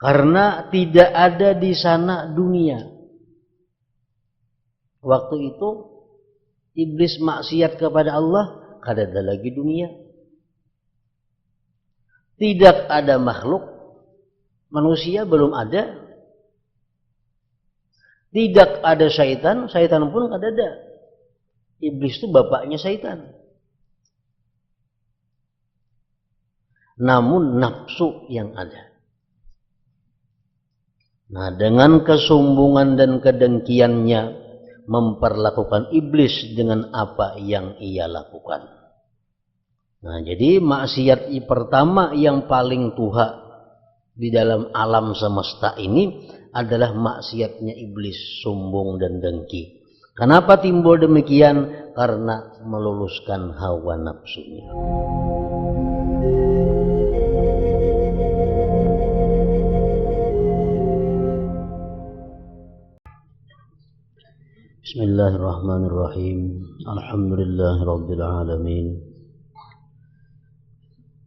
Karena tidak ada di sana dunia. Waktu itu iblis maksiat kepada Allah, kada ada lagi dunia. Tidak ada makhluk, manusia belum ada. Tidak ada syaitan, syaitan pun kada ada. Iblis itu bapaknya syaitan. Namun nafsu yang ada. Nah, dengan kesombongan dan kedengkiannya memperlakukan iblis dengan apa yang ia lakukan. Nah, jadi maksiat pertama yang paling tuha di dalam alam semesta ini adalah maksiatnya iblis, sombong dan dengki. Kenapa timbul demikian? Karena meluluskan hawa nafsunya. Bismillahirrahmanirrahim. Alhamdulillahirabbil alamin.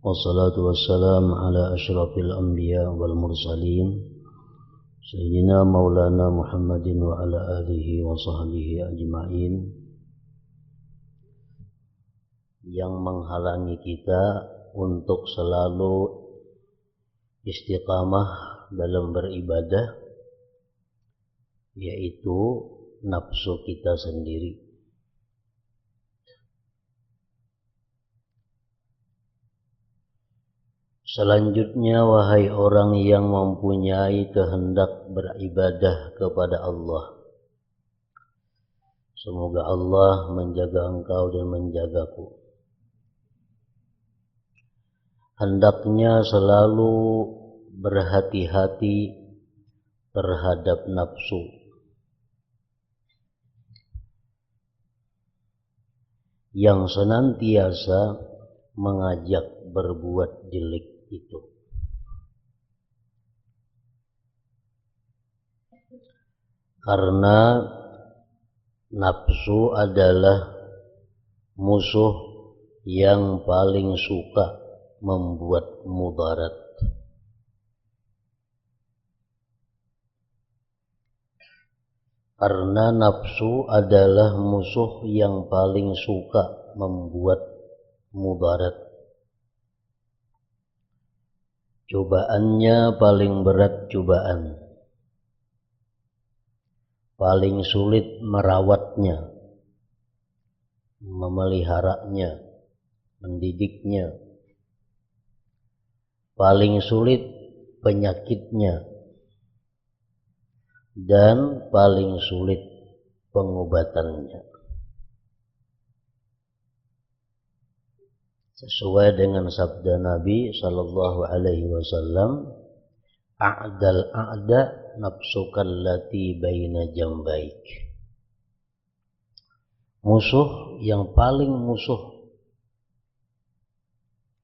Wassalatu wassalamu ala asyrafil anbiya wal mursalin Sayyidina Maulana Muhammadin wa ala alihi wa sahbihi ajma'in. Yang menghalangi kita untuk selalu istiqamah dalam beribadah yaitu nafsu kita sendiri. Selanjutnya, wahai orang yang mempunyai kehendak beribadah kepada Allah, semoga Allah menjaga engkau dan menjagaku. Hendaknya selalu berhati-hati terhadap nafsu yang senantiasa mengajak berbuat jelek itu. Karena nafsu adalah musuh yang paling suka membuat mudarat. Karena nafsu adalah musuh yang paling suka membuat mudarat. Cobaannya paling berat cobaan. Paling sulit merawatnya, memeliharanya, mendidiknya. Paling sulit penyakitnya. Dan paling sulit pengobatannya. Sesuai dengan sabda Nabi sallallahu alaihi wasallam, a'dal a'da nafsukal lati baina jambaik. Musuh yang paling musuh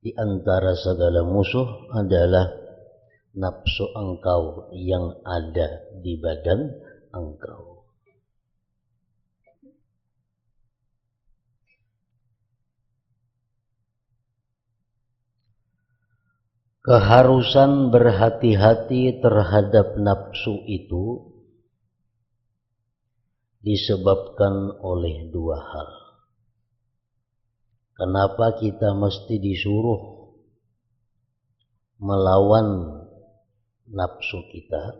di antara segala musuh adalah nafsu engkau yang ada di badan engkau. Keharusan berhati-hati terhadap nafsu itu disebabkan oleh dua hal. Kenapa kita mesti disuruh melawan nafsu kita?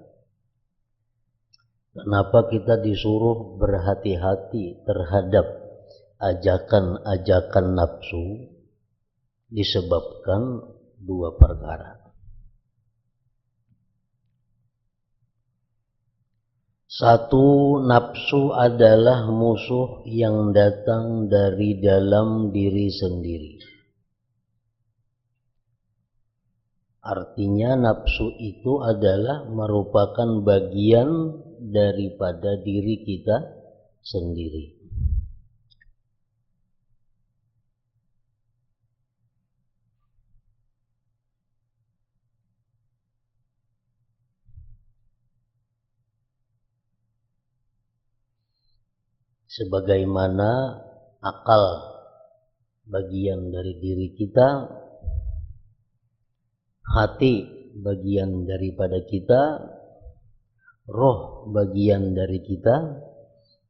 Kenapa kita disuruh berhati-hati terhadap ajakan-ajakan nafsu? Disebabkan dua perkara. Satu, nafsu adalah musuh yang datang dari dalam diri sendiri. Artinya nafsu itu adalah merupakan bagian daripada diri kita sendiri. Sebagaimana akal bagian dari diri kita, hati bagian daripada kita, roh bagian dari kita,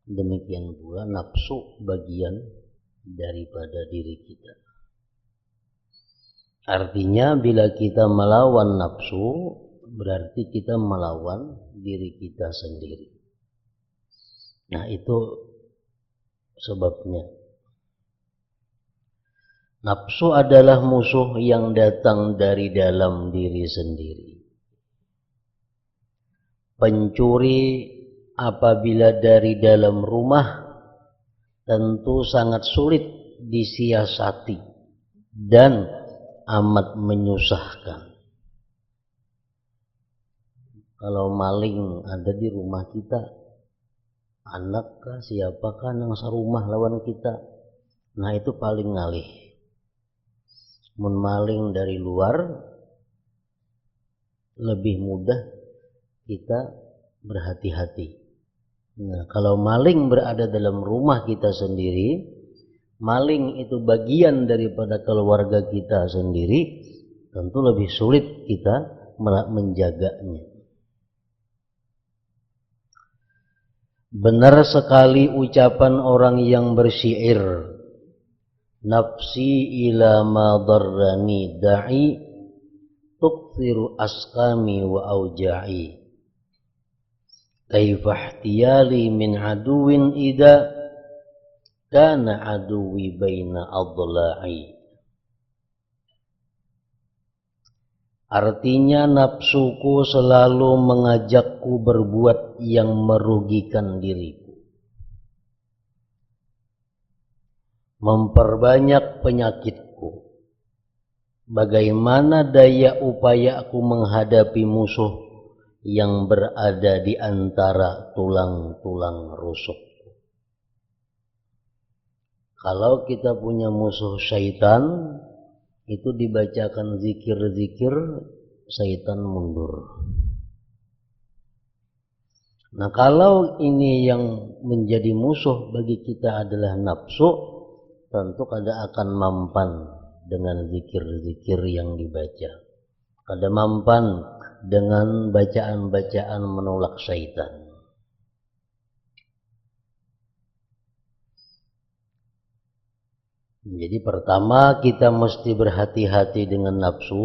demikian pula nafsu bagian daripada diri kita. Artinya bila kita melawan nafsu, berarti kita melawan diri kita sendiri. Nah, itu sebabnya. Nafsu adalah musuh yang datang dari dalam diri sendiri. Pencuri apabila dari dalam rumah tentu sangat sulit disiasati dan amat menyusahkan. Kalau maling ada di rumah kita, anak kah siapakah yang serumah lawan kita, nah itu paling ngalih. Mun maling dari luar lebih mudah kita berhati-hati. Nah, kalau maling berada dalam rumah kita sendiri, maling itu bagian daripada keluarga kita sendiri, tentu lebih sulit kita menjaganya. Benar sekali ucapan orang yang bersyair, nafsi ila ma darrani da'i tukthiru asqami wa auja'i kaifa ihtiyali min aduwin idha kana aduwi baina adla'i. Artinya nafsuku selalu mengajakku berbuat yang merugikan diriku, memperbanyak penyakitku. Bagaimana daya upaya aku menghadapi musuh yang berada di antara tulang-tulang rusukku. Kalau kita punya musuh syaitan, itu dibacakan zikir-zikir, syaitan mundur. Nah, kalau ini yang menjadi musuh bagi kita adalah nafsu, tentu kada akan mampan dengan zikir-zikir yang dibaca. Kada mampan dengan bacaan-bacaan menolak syaitan. Jadi pertama kita mesti berhati-hati dengan nafsu,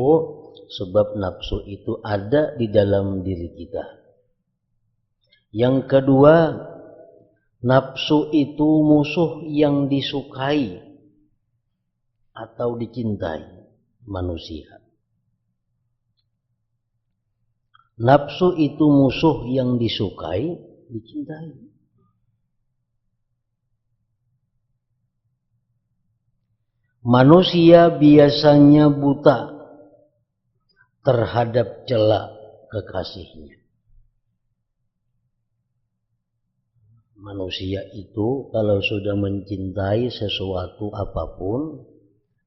sebab nafsu itu ada di dalam diri kita. Yang kedua, nafsu itu musuh yang disukai atau dicintai manusia. Nafsu itu musuh yang disukai, dicintai. Manusia biasanya buta terhadap celah kekasihnya. Manusia itu kalau sudah mencintai sesuatu apapun,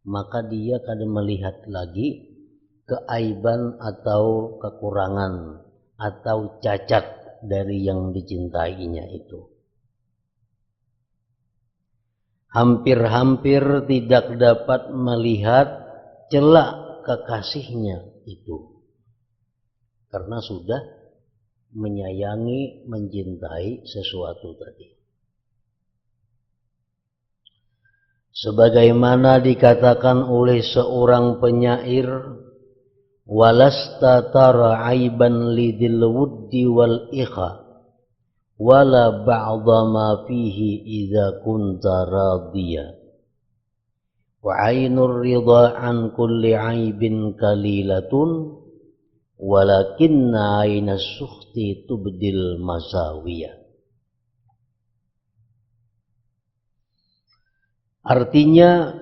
maka dia kadang melihat lagi keaiban atau kekurangan atau cacat dari yang dicintainya itu. Hampir-hampir tidak dapat melihat celah kekasihnya itu, karena sudah menyayangi, mencintai sesuatu tadi. Sebagaimana dikatakan oleh seorang penyair, walasta tara aiban lidil wuddi wal ikha wala ba'dha ma fihi idza kunta radiya wa 'ainur ridha an kulli 'aibin qalilatun walakinna 'ainas sukhti tubdil masawiya. Artinya,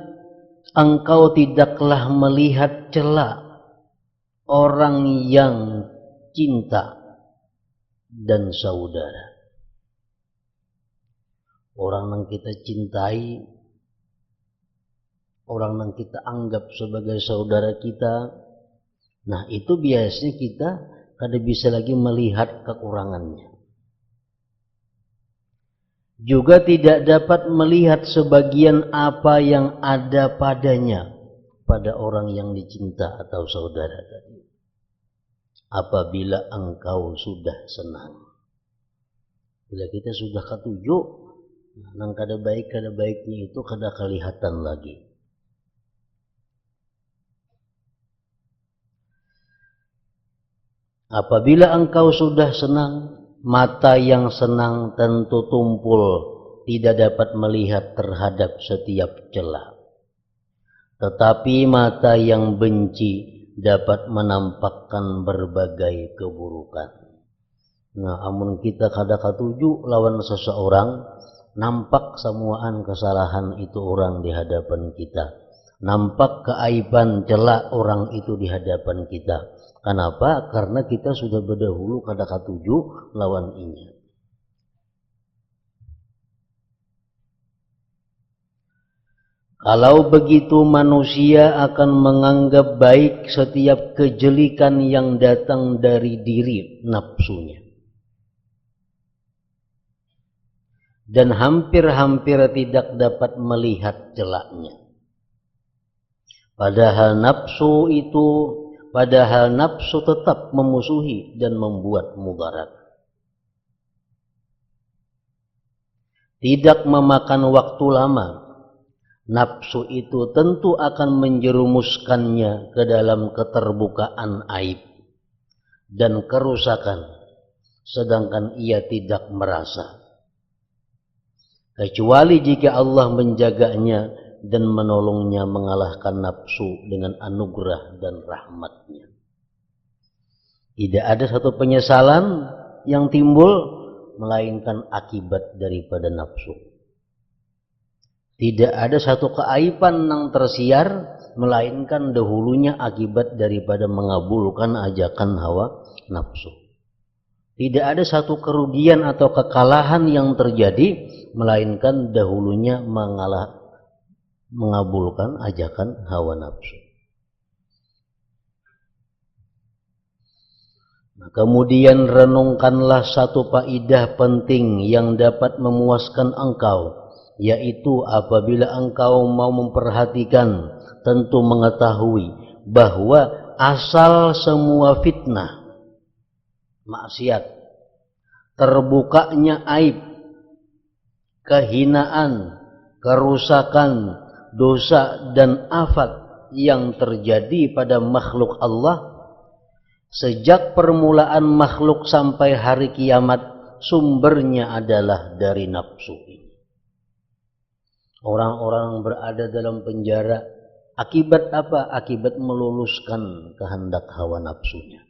engkau tidaklah melihat celah orang yang cinta dan saudara. Orang yang kita cintai, orang yang kita anggap sebagai saudara kita, nah itu biasanya kita kada bisa lagi melihat kekurangannya. Juga tidak dapat melihat sebagian apa yang ada padanya pada orang yang dicinta atau saudara tadi. apabila engkau sudah senang. Bila kita sudah ketujuh, nang kada baiknya itu kada kelihatan lagi. Apabila engkau sudah senang, mata yang senang tentu tumpul, tidak dapat melihat terhadap setiap celah. Tetapi mata yang benci dapat menampakkan berbagai keburukan. Nah, amun kita kada katuju lawan seseorang, nampak semuaan kesalahan itu orang di hadapan kita. Nampak keaiban celah orang itu di hadapan kita. Kenapa? Karena kita sudah berdahulu kada katuju lawan inya. Kalau begitu manusia akan menganggap baik setiap kejelikan yang datang dari diri nafsunya. Dan hampir-hampir tidak dapat melihat celaknya. Padahal nafsu tetap memusuhi dan membuat mudarat. Tidak memakan waktu lama, nafsu itu tentu akan menjerumuskannya ke dalam keterbukaan aib dan kerusakan, sedangkan ia tidak merasa. Kecuali jika Allah menjaganya dan menolongnya mengalahkan nafsu dengan anugerah dan rahmatnya. Tidak ada satu penyesalan yang timbul melainkan akibat daripada nafsu. Tidak ada satu keaiban yang tersiar melainkan dahulunya akibat daripada mengabulkan ajakan hawa nafsu. Tidak ada satu kerugian atau kekalahan yang terjadi melainkan dahulunya mengabulkan ajakan hawa nafsu. Nah, kemudian renungkanlah satu faedah penting yang dapat memuaskan engkau, yaitu apabila engkau mau memperhatikan, tentu mengetahui bahwa asal semua fitnah, maksiat, terbukanya aib, kehinaan, kerusakan, dosa dan afat yang terjadi pada makhluk Allah sejak permulaan makhluk sampai hari kiamat, sumbernya adalah dari nafsu ini. Orang-orang berada dalam penjara akibat apa? Akibat meluluskan kehendak hawa nafsunya.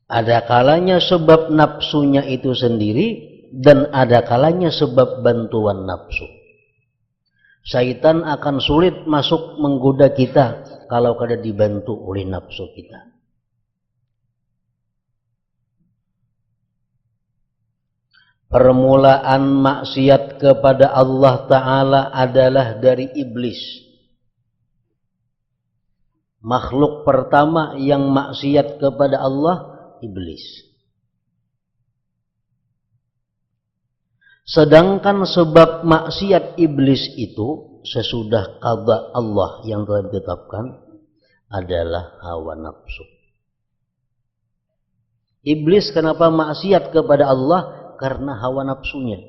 Ada kalanya sebab nafsunya itu sendiri dan ada kalanya sebab bantuan nafsu. Syaitan akan sulit masuk menggoda kita kalau kada dibantu oleh nafsu kita. Permulaan maksiat kepada Allah Ta'ala adalah dari iblis. Makhluk pertama yang maksiat kepada Allah, iblis. Sedangkan sebab maksiat iblis itu sesudah qada Allah yang telah ditetapkan adalah hawa nafsu. Iblis kenapa maksiat kepada Allah? Karena hawa nafsunya.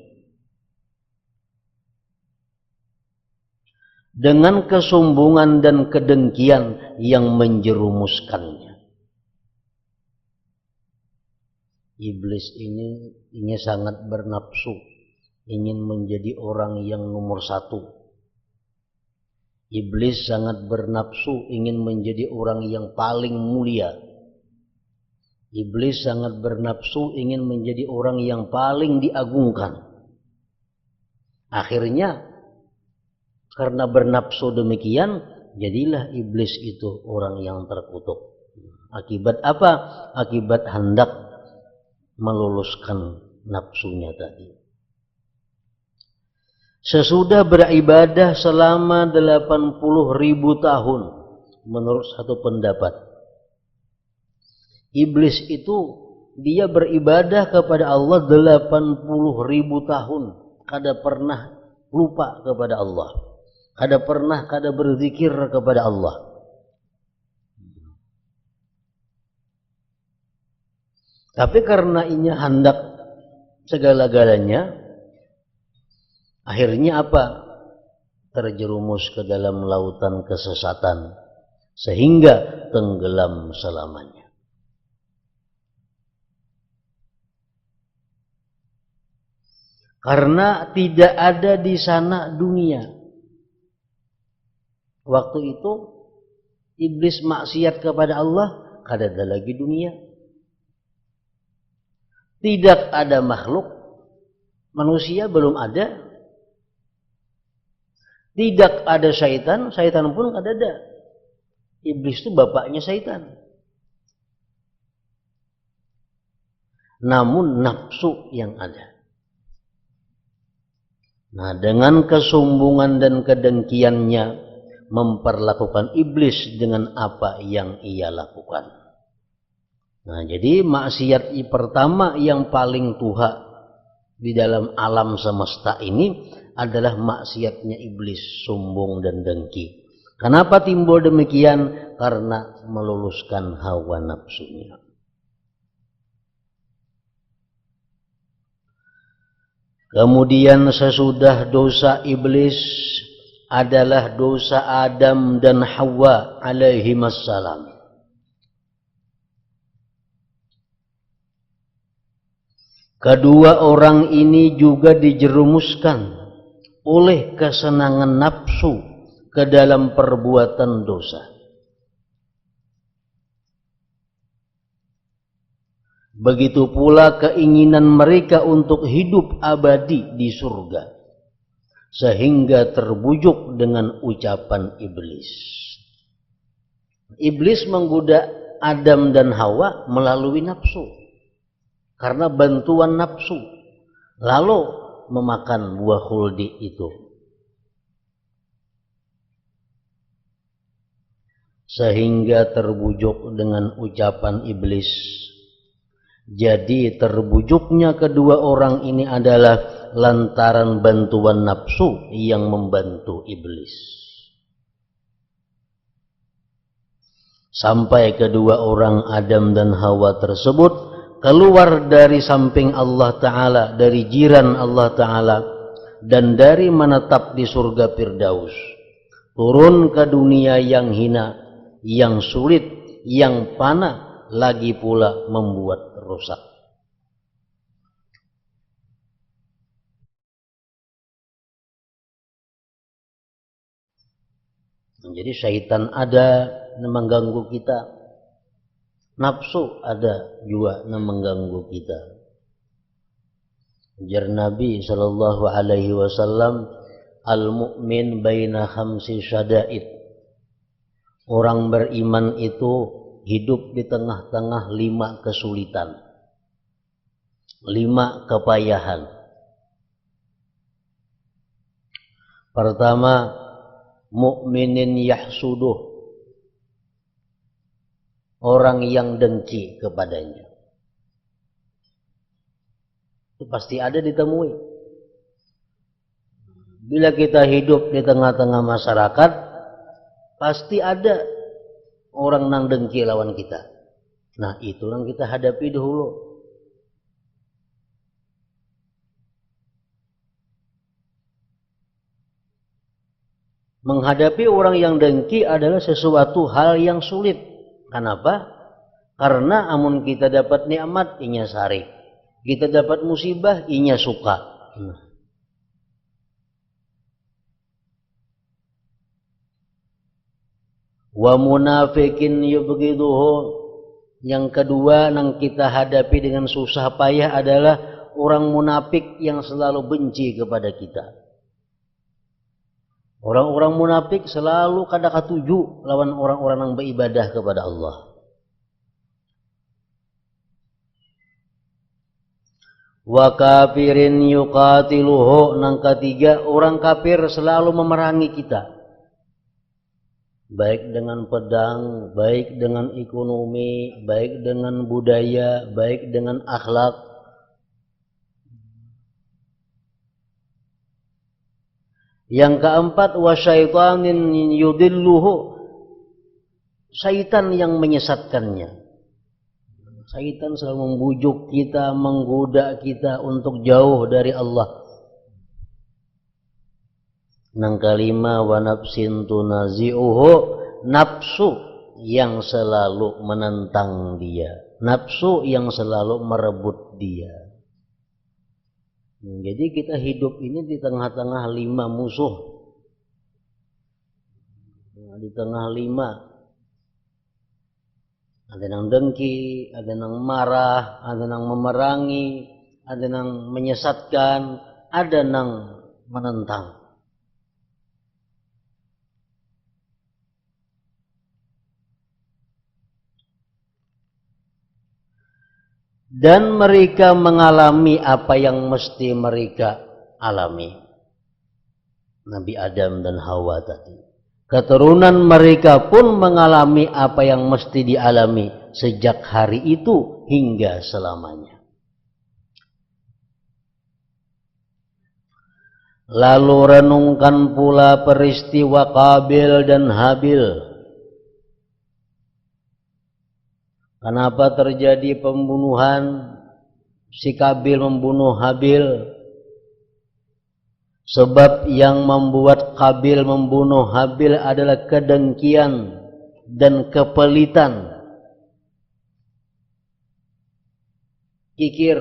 Dengan kesombongan dan kedengkian yang menjerumuskannya. Iblis ini sangat bernafsu, ingin menjadi orang yang nomor satu. Iblis sangat bernafsu, ingin menjadi orang yang paling mulia. Iblis sangat bernafsu, ingin menjadi orang yang paling diagungkan. Akhirnya, karena bernafsu demikian, jadilah iblis itu orang yang terkutuk. Akibat apa? Akibat hendak meluluskan nafsunya tadi. Sesudah beribadah selama 80.000 tahun, menurut satu pendapat, iblis itu dia beribadah kepada Allah 80.000 tahun, kada pernah lupa kepada Allah. kada pernah kada berzikir kepada Allah. Tapi karena inya hendak segala-galanya, akhirnya apa? Terjerumus ke dalam lautan kesesatan sehingga tenggelam selamanya. Karena tidak ada di sana dunia. Waktu itu iblis maksiat kepada Allah, kada ada lagi dunia. Tidak ada makhluk, manusia belum ada. Tidak ada syaitan, syaitan pun kada ada. Iblis itu bapaknya syaitan. Namun nafsu yang ada. Nah, dengan kesombongan dan kedengkiannya memperlakukan iblis dengan apa yang ia lakukan. Nah, jadi maksiat pertama yang paling tuha di dalam alam semesta ini adalah maksiatnya iblis, sombong dan dengki. Kenapa timbul demikian? Karena meluluskan hawa nafsunya. Kemudian sesudah dosa iblis adalah dosa Adam dan Hawa alaihimassalam. Kedua orang ini juga dijerumuskan oleh kesenangan nafsu ke dalam perbuatan dosa. Begitu pula keinginan mereka untuk hidup abadi di surga, sehingga terbujuk dengan ucapan iblis. Iblis menggoda Adam dan Hawa melalui nafsu. Karena bantuan nafsu, lalu memakan buah khuldi itu. Sehingga terbujuk dengan ucapan iblis. Jadi terbujuknya kedua orang ini adalah lantaran bantuan nafsu yang membantu iblis. Sampai kedua orang Adam dan Hawa tersebut keluar dari samping Allah Ta'ala, dari jiran Allah Ta'ala, dan dari menetap di surga Firdaus. Turun ke dunia yang hina, yang sulit, yang panah, lagi pula membuat rusak. Jadi syaitan ada mengganggu kita. Nafsu ada juga yang mengganggu kita. Ujar Nabi sallallahu alaihi wasallam, al-mu'min baina khamsi syada'id. Orang beriman itu hidup di tengah-tengah 5 kesulitan, 5 kepayahan. Pertama, mu'minin yahsuduh. Orang yang dengki kepadanya. Itu pasti ada ditemui. Bila kita hidup di tengah-tengah masyarakat, pasti ada orang yang dengki lawan kita. Nah, itu yang kita hadapi dahulu. Menghadapi orang yang dengki adalah sesuatu hal yang sulit. Kenapa? Karena amun kita dapat nikmat, inya sari. Kita dapat musibah, inya suka. Wa munafikin yubghiduhu. Yang kedua yang kita hadapi dengan susah payah adalah orang munafik yang selalu benci kepada kita. Orang-orang munafik selalu kada katuju lawan orang-orang yang beribadah kepada Allah. Wa kafirin yuqatiluhu. Yang ketiga, orang kafir selalu memerangi kita. Baik dengan pedang, baik dengan ekonomi, baik dengan budaya, baik dengan akhlak. Yang keempat, wa syaitanin yudilluhu, syaitan yang menyesatkannya. Syaitan selalu membujuk kita, menggoda kita untuk jauh dari Allah. Yang kelima, wa nafsin tunazi'uhu, nafsu yang selalu menentang dia, nafsu yang selalu merebut dia. Jadi kita hidup ini di tengah-tengah 5 musuh. Di tengah 5. Ada yang dengki, ada yang marah, ada yang memerangi, ada yang menyesatkan, ada yang menentang. Dan mereka mengalami apa yang mesti mereka alami. Nabi Adam dan Hawa tadi. Keturunan mereka pun mengalami apa yang mesti dialami sejak hari itu hingga selamanya. Lalu renungkan pula peristiwa Qabil dan Habil. Kenapa terjadi pembunuhan? Si Qabil membunuh Habil. Sebab yang membuat Qabil membunuh Habil adalah kedengkian dan kepelitan. Kikir.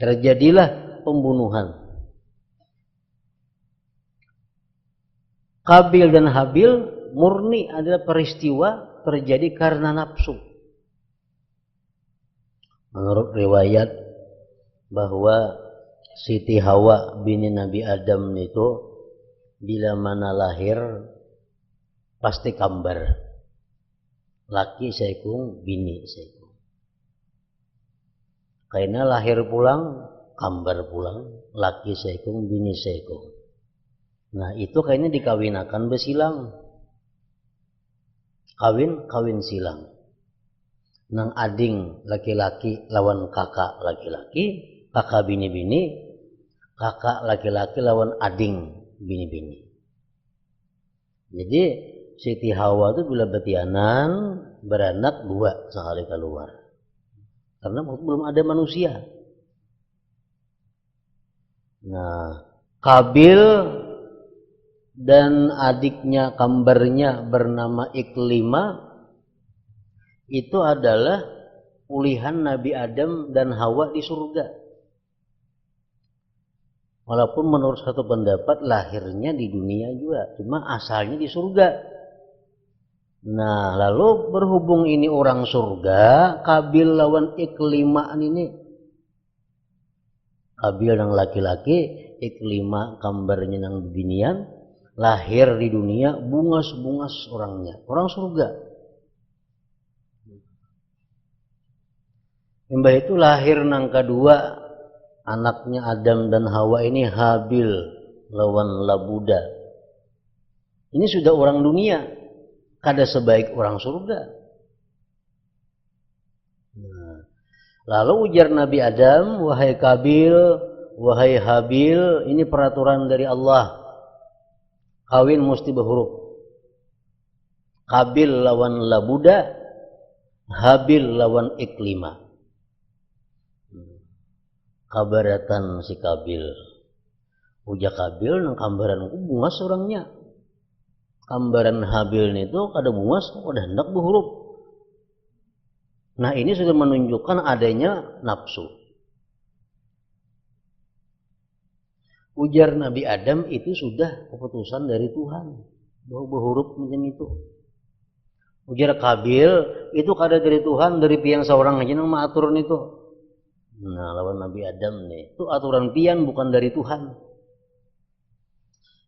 Terjadilah pembunuhan. Qabil dan Habil murni adalah peristiwa terjadi karena nafsu. Menurut riwayat bahwa Siti Hawa bini Nabi Adam itu bila mana lahir pasti kambar. Laki seikung, bini seikung. Karena lahir pulang, kambar pulang, laki seikung, bini seikung. Nah itu kayaknya dikawinakan besilang. Kawin silang. Nang ading laki-laki lawan kakak laki-laki, kakak bini-bini, kakak laki-laki lawan ading bini-bini. Jadi Siti Hawa itu bila betianan beranak 2 sekali keluar. Karena belum ada manusia. Nah, Qabil dan adiknya kambarnya bernama Iklima itu adalah ulihan Nabi Adam dan Hawa di surga. Walaupun menurut satu pendapat lahirnya di dunia juga, cuma asalnya di surga. Nah, lalu berhubung ini orang surga, Qabil lawan Iklima ini. Qabil yang laki-laki, Iklima kambarnya yang binian. Lahir di dunia bungas-bungas orangnya, orang surga. Mbah itu lahir nang kedua anaknya Adam dan Hawa ini Habil lawan Labuda. Ini sudah orang dunia, kada sebaik orang surga. Nah, lalu ujar Nabi Adam, wahai Qabil, wahai Habil, ini peraturan dari Allah. Kawin mesti berhuruf. Qabil lawan Labuda, Habil lawan Iklima. Kabaratan si Qabil. Uja Qabil nang kambaran bungas orangnya. Kambaran Habil itu kada bungas, kada hendak berhuruf. Nah ini sudah menunjukkan adanya nafsu. Ujar Nabi Adam itu sudah keputusan dari Tuhan bahwa berhuruf macam itu. Ujar Qabil itu kada dari Tuhan, dari pian seorang aja nang aturan itu. Nah lawan Nabi Adam nih itu aturan pian bukan dari Tuhan.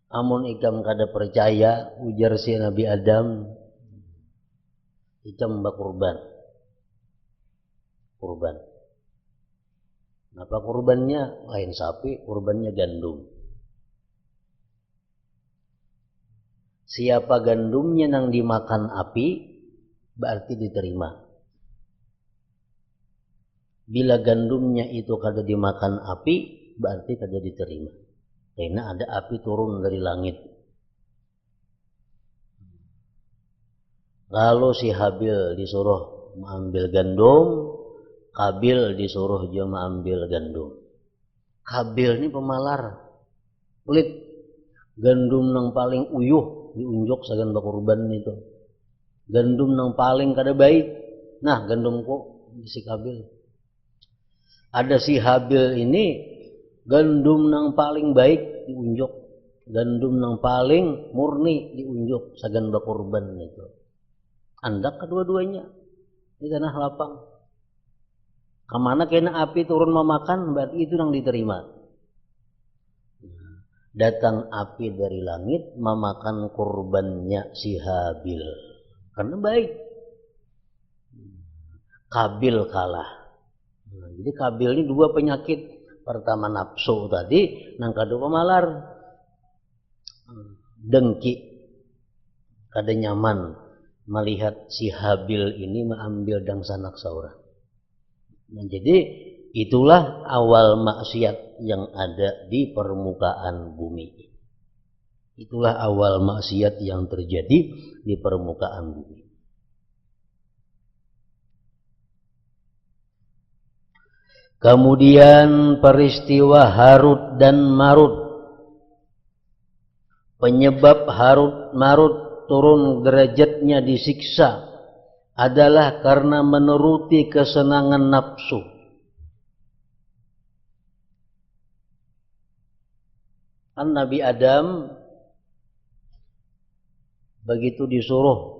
Amun ikam kada percaya, ujar si Nabi Adam, ikam kurban. Apa kurbannya? Lain sapi, kurbannya gandum. Siapa gandumnya nang dimakan api, berarti diterima. Bila gandumnya itu kada dimakan api, berarti kada diterima. Karena ada api turun dari langit. Lalu si Habil disuruh mengambil gandum, Kabil disuruh dia mengambil gandum. Kabil ini pemalar, pelit. Gandum yang paling uyuh diunjuk sagan bakurban itu. Gandum yang paling kada baik. Nah, gandumku si Kabil. Ada si Habil ini gandum yang paling baik diunjuk, gandum yang paling murni diunjuk sagan bakurban itu. Andak kedua-duanya di tanah lapang. Kemana kena api turun memakan, berarti itu yang diterima. Datang api dari langit memakan kurbannya si Habil karena baik. Kabil kalah. Jadi Kabil ini dua penyakit. Pertama nafsu tadi, yang kedua pemalar. Dengki. Kada nyaman melihat si Habil ini mengambil dangsa naksaura. Nah, jadi itulah awal maksiat yang ada di permukaan bumi. Itulah awal maksiat yang terjadi di permukaan bumi. Kemudian peristiwa Harut dan Marut. Penyebab Harut Marut turun derajatnya disiksa adalah karena menuruti kesenangan nafsu. Kan Nabi Adam begitu disuruh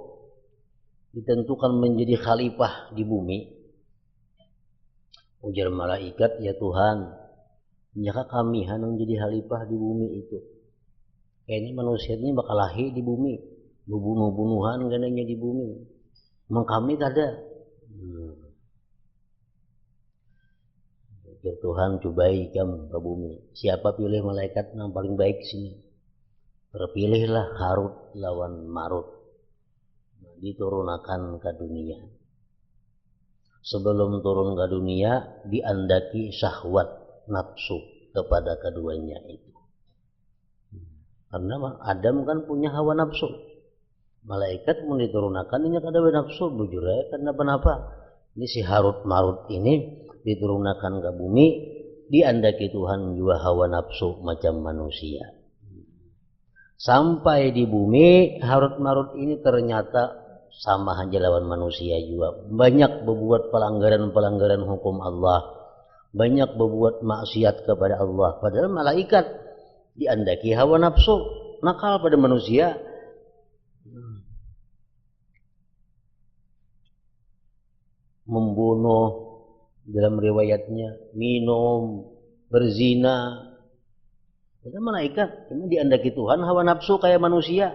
ditentukan menjadi khalifah di bumi, ujar malaikat, ya Tuhan, jika kami hendak menjadi khalifah di bumi itu, kayaknya manusia ini bakal lahir di bumi, bunuh-bunuhan gananya di bumi. Memang kami tak ada. Ya Tuhan, cobai kamu ke bumi. Siapa pilih malaikat yang paling baik sini? Terpilihlah Harut lawan Marut. Diturunkan ke dunia. Sebelum turun ke dunia, diandaki syahwat nafsu kepada keduanya itu. Karena Adam kan punya hawa nafsu. Malaikat mau diturunkan ini kada nafsu bujur ya, kenapa? Ini si Harut Marut ini diturunkan ke bumi, diandaki Tuhan juga hawa nafsu macam manusia. Sampai di bumi, Harut Marut ini ternyata sama aja lawan manusia juga. Banyak berbuat pelanggaran-pelanggaran hukum Allah, banyak berbuat maksiat kepada Allah. Padahal malaikat diandaki hawa nafsu, nakal pada manusia. Membunuh, dalam riwayatnya minum, berzina. Itu malaikat, ini diandaki Tuhan hawa nafsu kayak manusia.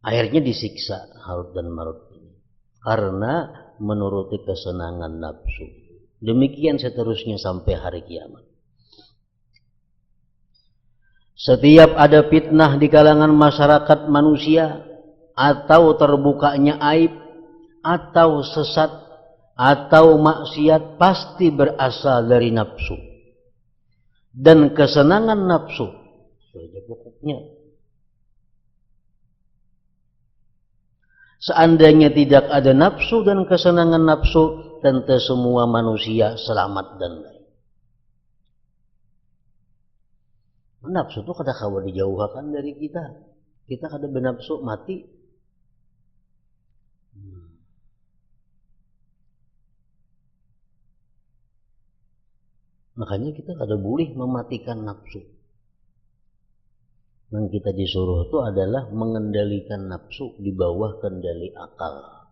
Akhirnya disiksa Harut dan Marut ini karena menuruti kesenangan nafsu. Demikian seterusnya sampai hari kiamat. Setiap ada fitnah di kalangan masyarakat manusia, atau terbukanya aib, atau sesat, atau maksiat, pasti berasal dari nafsu. Dan kesenangan nafsu, saja pokoknya. Seandainya tidak ada nafsu dan kesenangan nafsu, tentu semua manusia selamat dan baik. Nafsu itu kada kawa dijauhkan dari kita. Kita kada bernafsu mati. Makanya kita kada boleh mematikan nafsu. Yang kita disuruh itu adalah mengendalikan nafsu di bawah kendali akal,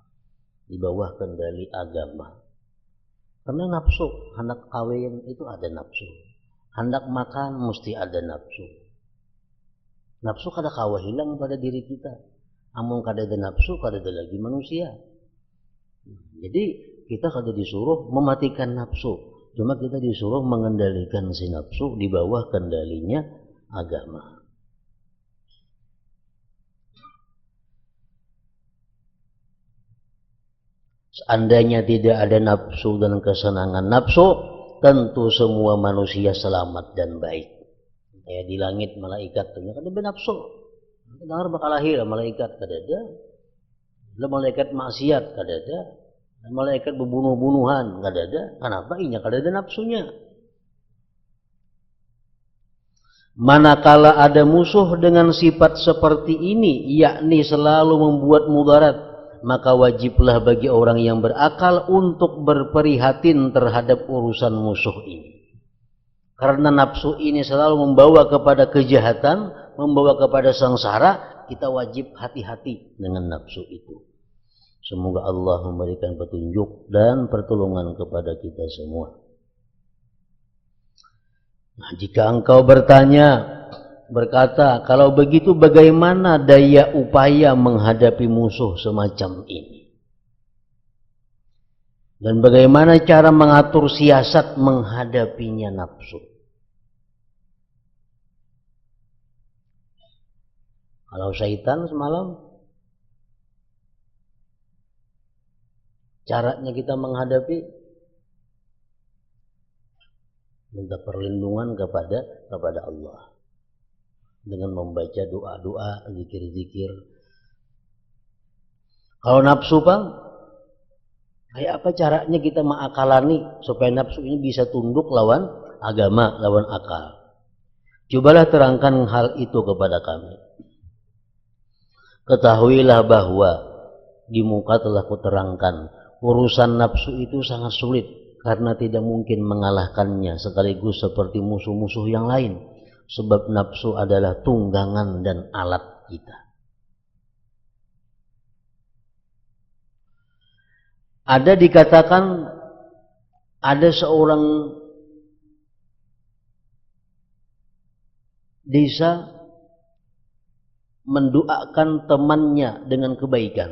di bawah kendali agama. Karena nafsu, hendak kawin itu ada nafsu, hendak makan mesti ada nafsu. Nafsu kada kawa hilang pada diri kita. Amung kada ada nafsu, kada ada lagi manusia. Jadi kita kada disuruh mematikan nafsu. Cuma kita disuruh mengendalikan si nafsu di bawah kendalinya agama. Seandainya tidak ada nafsu dan kesenangan nafsu, tentu semua manusia selamat dan baik. Ya, di langit malaikat tuh kan nafsu. Dengar bakal lahir malaikat kadada. Malaikat maksiat kadada. Malaikat berbunuh-bunuhan kadada. Kenapa? Inya kadada nafsunya. Manakala ada musuh dengan sifat seperti ini, yakni selalu membuat mudarat, maka wajiblah bagi orang yang berakal untuk berprihatin terhadap urusan musuh ini. Karena nafsu ini selalu membawa kepada kejahatan, membawa kepada sengsara, kita wajib hati-hati dengan nafsu itu. Semoga Allah memberikan petunjuk dan pertolongan kepada kita semua. Nah, jika engkau berkata, kalau begitu bagaimana daya upaya menghadapi musuh semacam ini? Dan bagaimana cara mengatur siasat menghadapinya nafsu? Kalau syaitan semalam, caranya kita menghadapi minta perlindungan kepada Allah dengan membaca doa-doa, zikir-zikir. Kalau nafsu, Bang, kayak apa caranya kita mengakalani supaya nafsu ini bisa tunduk lawan agama, lawan akal? Cobalah terangkan hal itu kepada kami. Ketahuilah bahwa di muka telah kuterangkan urusan nafsu itu sangat sulit, karena tidak mungkin mengalahkannya sekaligus seperti musuh-musuh yang lain. Sebab nafsu adalah tunggangan dan alat kita. Ada dikatakan ada seorang desa mendoakan temannya dengan kebaikan.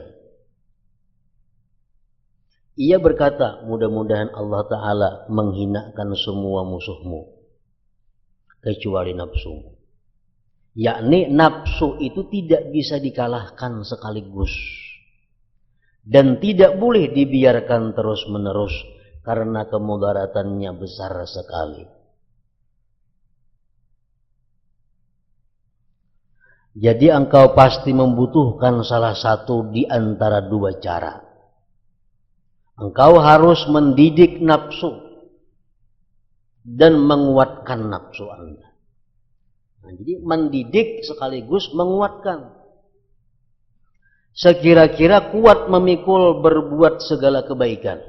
Ia berkata, mudah-mudahan Allah Ta'ala menghinakan semua musuhmu kecuali nafsumu. Yakni nafsu itu tidak bisa dikalahkan sekaligus dan tidak boleh dibiarkan terus-menerus karena kemudaratannya besar sekali. Jadi engkau pasti membutuhkan salah satu di antara dua cara. Engkau harus mendidik nafsu dan menguatkan nafsu Anda. Nah, jadi mendidik sekaligus menguatkan. Sekira-kira kuat memikul berbuat segala kebaikan.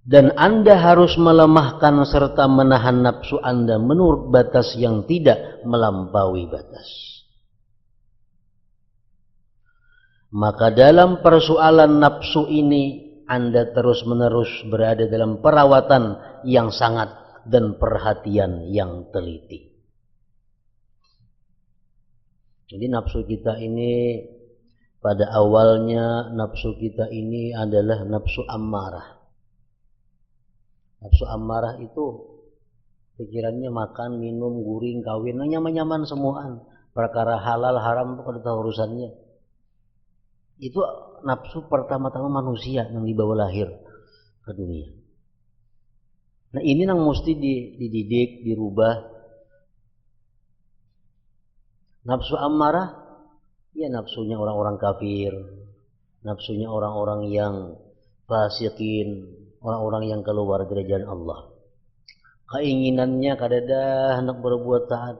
Dan Anda harus melemahkan serta menahan nafsu Anda menurut batas yang tidak melampaui batas. Maka dalam persoalan nafsu ini Anda terus-menerus berada dalam perawatan yang sangat dan perhatian yang teliti. Jadi nafsu kita ini pada awalnya nafsu kita ini adalah nafsu ammarah. Nafsu ammarah itu pikirannya makan, minum, guring, kawin, nyaman-nyaman semuaan. Perkara halal haram itu kada tahu urusannya. Itu nafsu pertama-tama manusia yang dibawa lahir ke dunia. Nah ini yang mesti dididik, dirubah. Nafsu ammarah, ya nafsunya orang-orang kafir, nafsunya orang-orang yang fasikin, orang-orang yang keluar dari jalan Allah. Keinginannya kadada hendak berbuat taat.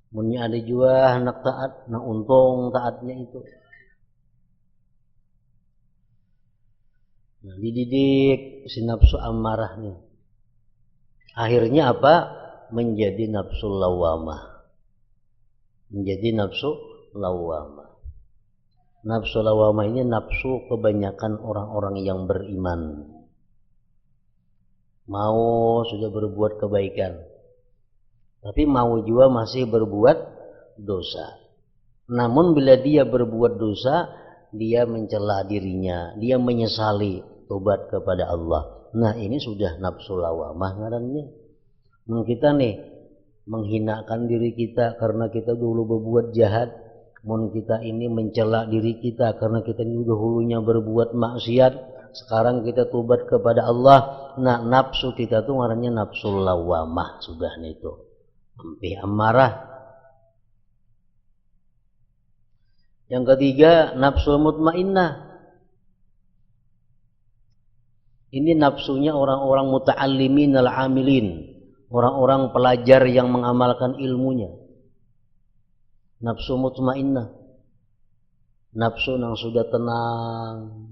Munnya ada juga hendak taat, nah untung taatnya itu. Nah, dididik si nafsu ammarahnya. Akhirnya apa? Menjadi nafsu lawamah. Menjadi nafsu lawamah. Nafsu lawamah ini nafsu kebanyakan orang-orang yang beriman. Mau sudah berbuat kebaikan. Tapi mau juga masih berbuat dosa. Namun bila dia berbuat dosa, dia mencela dirinya, dia menyesali tobat kepada Allah. Nah ini sudah nafsu lawamah ngarannya. Kita nih menghinakan diri kita karena kita dulu berbuat jahat, Mun kita ini mencela diri kita karena kita ini dahulunya berbuat maksiat, sekarang kita tobat kepada Allah. Nah, nafsu kita tuh ngarannya nafsu lawamah sudah nih itu. Hampir amarah. Yang ketiga, nafsu mutmainnah. Ini nafsunya orang-orang muta'allimin al-amilin, orang-orang pelajar yang mengamalkan ilmunya. Nafsu mutmainnah, nafsu yang sudah tenang,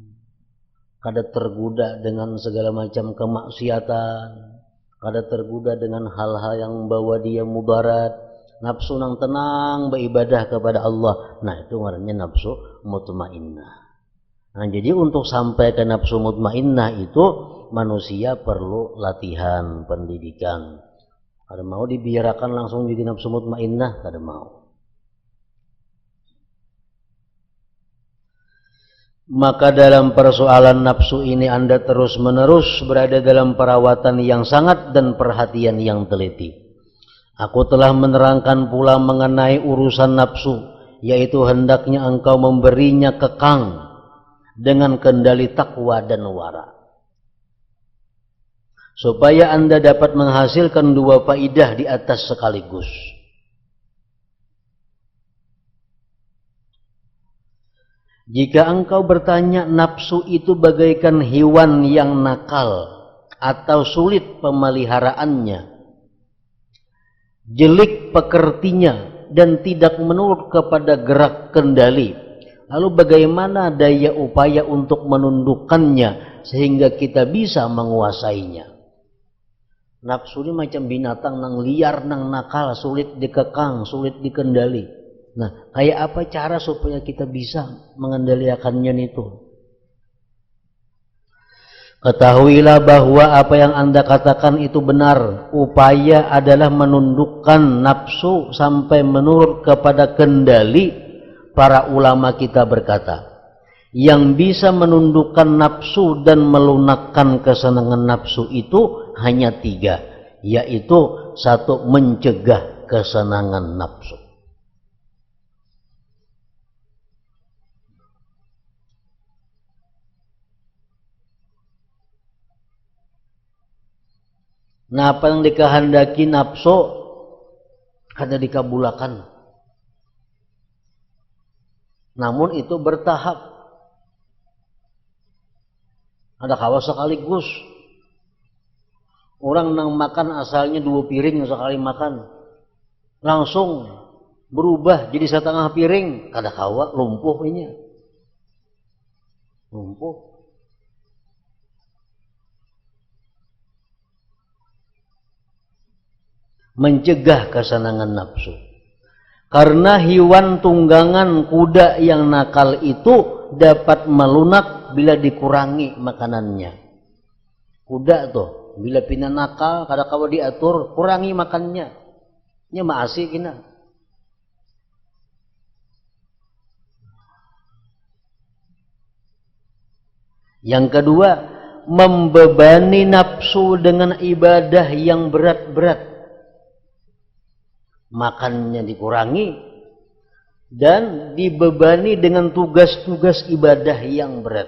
kada tergoda dengan segala macam kemaksiatan, kada tergoda dengan hal-hal yang membawa dia mudarat. Nafsu yang tenang beribadah kepada Allah. Nah, itu namanya nafsu mutmainnah. Nah, jadi untuk sampai ke nafsu mutmainnah itu manusia perlu latihan, pendidikan. Kada mau dibiarkan langsung jadi nafsu mutmainnah, kada mau. Maka dalam persoalan nafsu ini Anda terus-menerus berada dalam perawatan yang sangat dan perhatian yang teliti. Aku telah menerangkan pula mengenai urusan nafsu, yaitu hendaknya engkau memberinya kekang dengan kendali takwa dan wara, supaya Anda dapat menghasilkan dua faidah di atas sekaligus. Jika engkau bertanya nafsu itu bagaikan hewan yang nakal atau sulit pemeliharaannya, jelik pekertinya dan tidak menurut kepada gerak kendali, lalu bagaimana daya upaya untuk menundukkannya sehingga kita bisa menguasainya? Nafsu ini macam binatang nang liar, nang nakal, sulit dikekang, sulit dikendali. Nah, kayak apa cara supaya kita bisa mengendalikannya itu? Ketahuilah bahwa apa yang Anda katakan itu benar. Upaya adalah menundukkan nafsu sampai menurut kepada kendali. Para ulama kita berkata, yang bisa menundukkan nafsu dan melunakkan kesenangan nafsu itu hanya tiga, yaitu satu, mencegah kesenangan nafsu. Nah, apa yang dikehendaki nafsu kada dikabulakan. Namun itu bertahap. Ada kawa sekaligus. Orang nang makan asalnya 2 piring sekali makan, langsung berubah jadi setengah piring. Kada kawa lumpuh ini. Lumpuh. Mencegah kesenangan nafsu. Karena hewan tunggangan kuda yang nakal itu dapat melunak bila dikurangi makanannya. Kuda tuh bila pina nakal kada kawa diatur, kurangi makannya. Nya maasi kina. Yang kedua, membebani nafsu dengan ibadah yang berat-berat. Makannya dikurangi dan dibebani dengan tugas-tugas ibadah yang berat.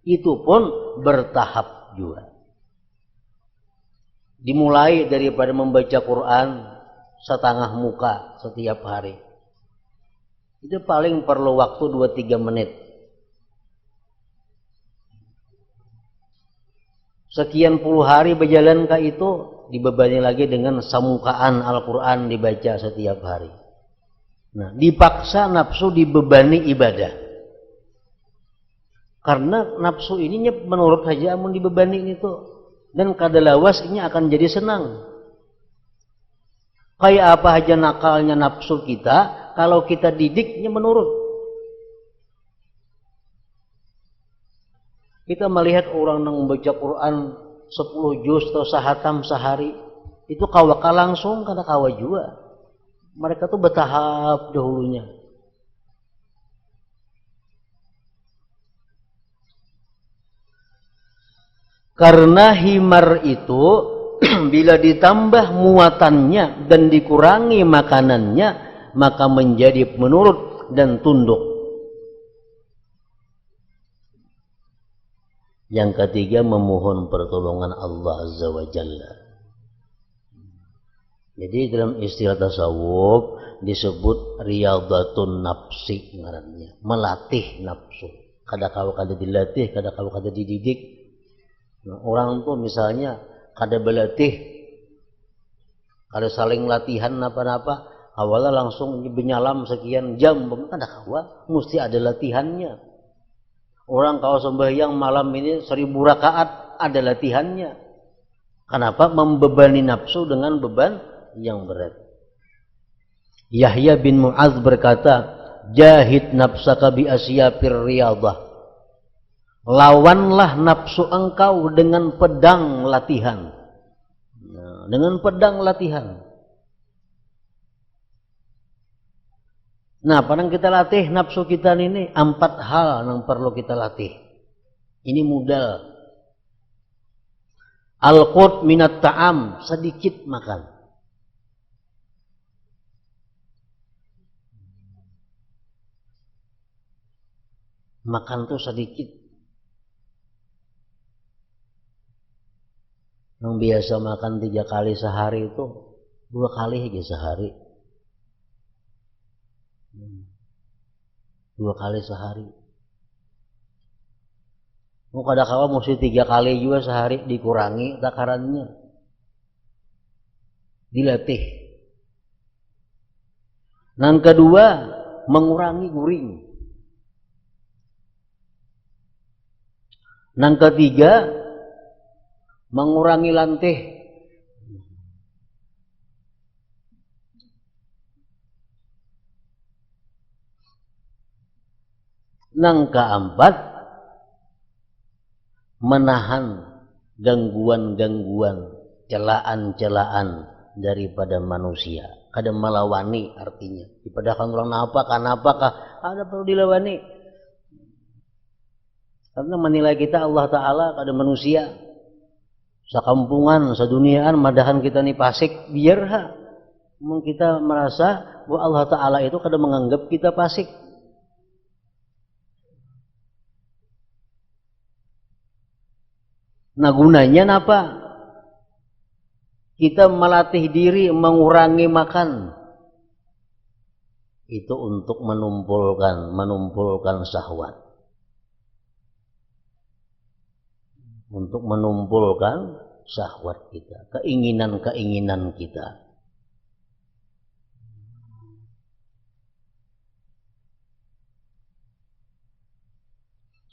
Itu pun bertahap juga. Dimulai daripada membaca Quran setengah muka setiap hari. Itu paling perlu waktu 2-3 menit. Sekian puluh hari berjalan ke itu, dibebani lagi dengan samukaan Al-Quran dibaca setiap hari. Nah, dipaksa nafsu dibebani ibadah. Karena nafsu ini menurut saja amun dibebani itu. Dan kadalawas ini akan jadi senang. Kayak apa aja nakalnya nafsu kita, kalau kita didiknya menurut. Kita melihat orang yang membaca Quran 10 juz atau sahatam sehari, itu kawaka langsung kada kawa juga. Mereka tuh bertahap dahulunya. Karena himar itu bila ditambah muatannya dan dikurangi makanannya, maka menjadi menurut dan tunduk. Yang ketiga, memohon pertolongan Allah Azza wa Jalla. Jadi dalam istilah tasawuf disebut riyadhatun nafsi ngarannya, melatih nafsu. Kadang-kadang kada dilatih, kadang-kadang kada dididik. Nah, orang tuh misalnya kada berlatih, kada saling latihan apa-apa, awalnya langsung benyalam sekian jam, kada kawa, mesti ada latihannya. Orang kalau sembahyang malam ini 1000 rakaat, ada latihannya. Kenapa? Membebani nafsu dengan beban yang berat. Yahya bin Mu'adz berkata, jahid nafsaka bi asyafir riyadhah. Lawanlah nafsu engkau dengan pedang latihan. Nah, dengan pedang latihan. Nah, padang kita latih nafsu kita ini 4 hal yang perlu kita latih. Ini modal. Al-qut minat ta'am, sedikit makan. Makan tuh sedikit. Yang biasa makan 3 kali sehari itu 2 kali aja sehari. 2 kali sehari. Mau kadang-kadang mesti 3 kali juga sehari, dikurangi takarannya. Dilatih. Yang kedua, mengurangi guring. Yang ketiga, mengurangi lantih. Yang keempat, menahan gangguan-gangguan, celaan-celaan daripada manusia. Kada melawani artinya. Dipadakan orang apakah ada perlu dilawani. Karena menilai kita Allah Ta'ala kada manusia. Sakampungan, saduniaan, madahan kita nih pasik, biar kita merasa bahwa Allah Ta'ala itu kada menganggap kita pasik. Nah, gunanya apa? Kita melatih diri mengurangi makan. Itu untuk menumpulkan syahwat. Untuk menumpulkan syahwat kita, keinginan-keinginan kita.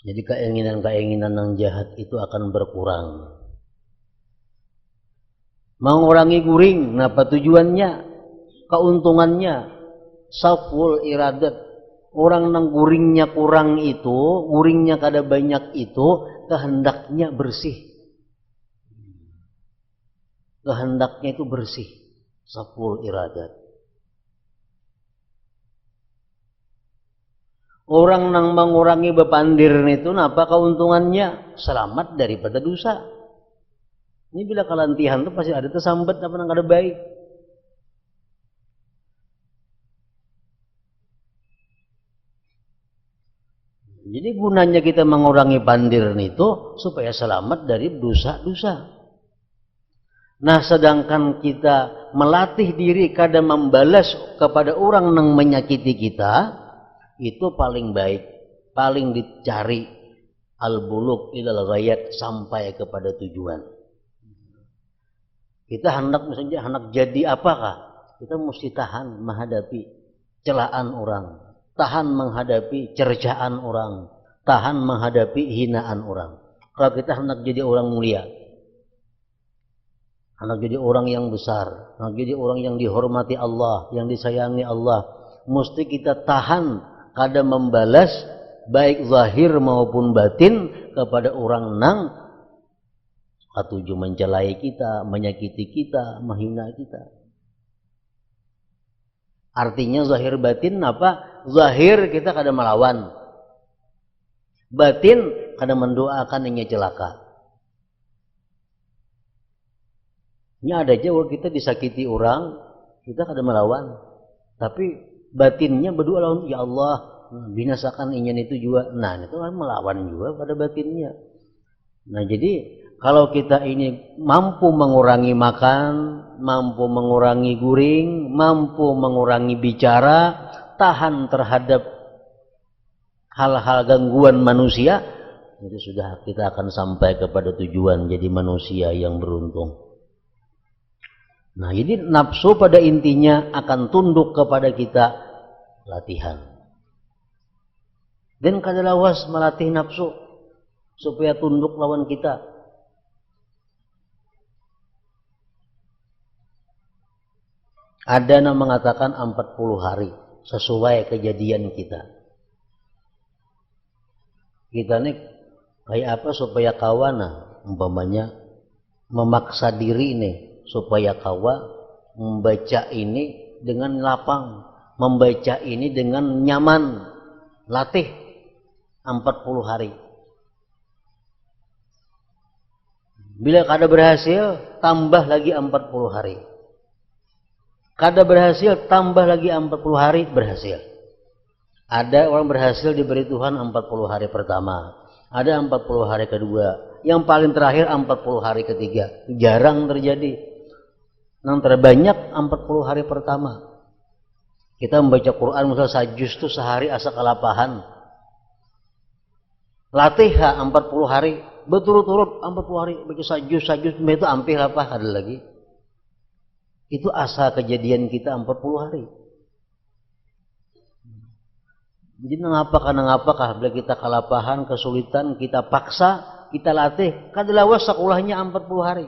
Jadi keinginan-keinginan yang jahat itu akan berkurang. Mengurangi guring, apa tujuannya? Keuntungannya, saful iradat. Orang yang guringnya kurang itu, guringnya kada banyak itu, kehendaknya bersih. Kehendaknya itu bersih. Saful iradat. Orang yang mengurangi bepandir itu, apa keuntungannya? Selamat daripada dosa. Ini bila kelantihan itu pasti ada tersambat apa yang kada baik. Jadi gunanya kita mengurangi pandir itu supaya selamat dari dosa-dosa. Nah, sedangkan kita melatih diri kada membalas kepada orang yang menyakiti kita, itu paling baik, paling dicari al-bulugh ilal ghayat, sampai kepada tujuan. Kita hendak misalnya hendak jadi apakah? Kita mesti tahan menghadapi celaan orang. Tahan menghadapi cercaan orang, tahan menghadapi hinaan orang. Kalau kita hendak jadi orang mulia, hendak jadi orang yang besar, hendak jadi orang yang dihormati Allah, yang disayangi Allah, mesti kita tahan kada membalas baik zahir maupun batin kepada orang nang katuju mencelai kita, menyakiti kita, menghina kita. Artinya zahir batin apa? Zahir kita kada melawan, batin kada mendoakan yang celaka. Ini ada aja kalau kita disakiti orang, kita kada melawan, tapi batinnya berdoa lawan, ya Allah, binasakan ingin itu juga. Nah, itu kan melawan juga pada batinnya. Nah, jadi kalau kita ini mampu mengurangi makan, mampu mengurangi guring, mampu mengurangi bicara, tahan terhadap hal-hal gangguan manusia, itu sudah kita akan sampai kepada tujuan jadi manusia yang beruntung. Nah, jadi nafsu pada intinya akan tunduk kepada kita latihan. Dan kadalawas melatih nafsu supaya tunduk lawan kita. Ada yang mengatakan 40 hari sesuai kejadian kita. Kita nih kayak apa supaya kawan, umpamanya memaksa diri nih supaya kawan membaca ini dengan lapang, membaca ini dengan nyaman, latih 40 hari. Bila kada berhasil, tambah lagi 40 hari. Kada berhasil, tambah lagi 40 hari, berhasil. Ada orang berhasil diberi Tuhan 40 hari pertama. Ada 40 hari kedua. Yang paling terakhir 40 hari ketiga. Jarang terjadi. Yang terbanyak 40 hari pertama. Kita membaca Quran misal sajus itu sehari asa kelapahan. Latih 40 hari. Berturut-turut 40 hari. Baca sajus itu hampir apa? Ada lagi. Itu asa kejadian kita 40 hari. Jadi ngapakah bila kita kelapahan, kesulitan, kita paksa, kita latih, kadalawas sekolahnya 40 hari.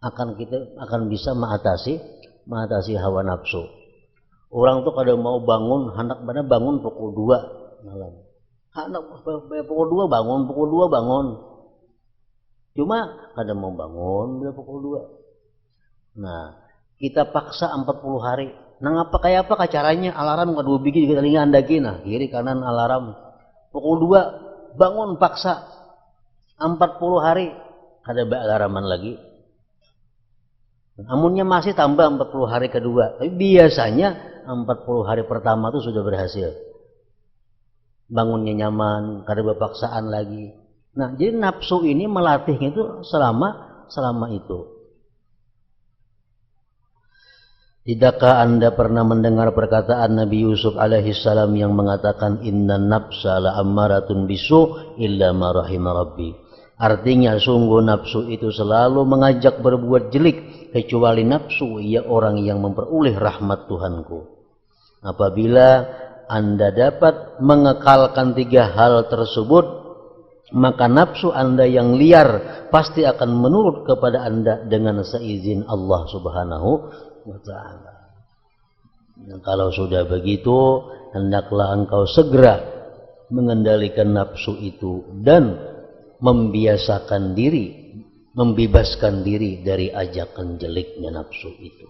Kita akan bisa mengatasi hawa nafsu. Orang tuh kada mau bangun, hendak mana bangun pukul 2 malam. Hendak pukul 2 bangun. Cuma kada mau bangun bila pukul 2. Nah, kita paksa 40 hari. Nah, kayak apa caranya? Alarm kedua bikin di telinga andaki, nah kiri kanan alarm. Pukul 2 bangun paksa 40 hari. Kada alarman lagi. Amunnya masih tambah 40 hari kedua. Tapi biasanya 40 hari pertama itu sudah berhasil. Bangunnya nyaman, kada berpaksaan lagi. Nah, jadi nafsu ini melatihnya itu selama itu. Tidakkah Anda pernah mendengar perkataan Nabi Yusuf alaihissalam yang mengatakan inna nafsa la ammaratun bisu illa ma rahima rabbi. Artinya sungguh nafsu itu selalu mengajak berbuat jelek kecuali nafsu ia orang yang memperoleh rahmat Tuhanku. Apabila Anda dapat mengekalkan 3 hal tersebut, maka nafsu Anda yang liar pasti akan menurut kepada Anda dengan seizin Allah Subhanahu wa ta'ala. Dan kalau sudah begitu, hendaklah engkau segera mengendalikan nafsu itu dan membebaskan diri dari ajakan jeleknya nafsu itu.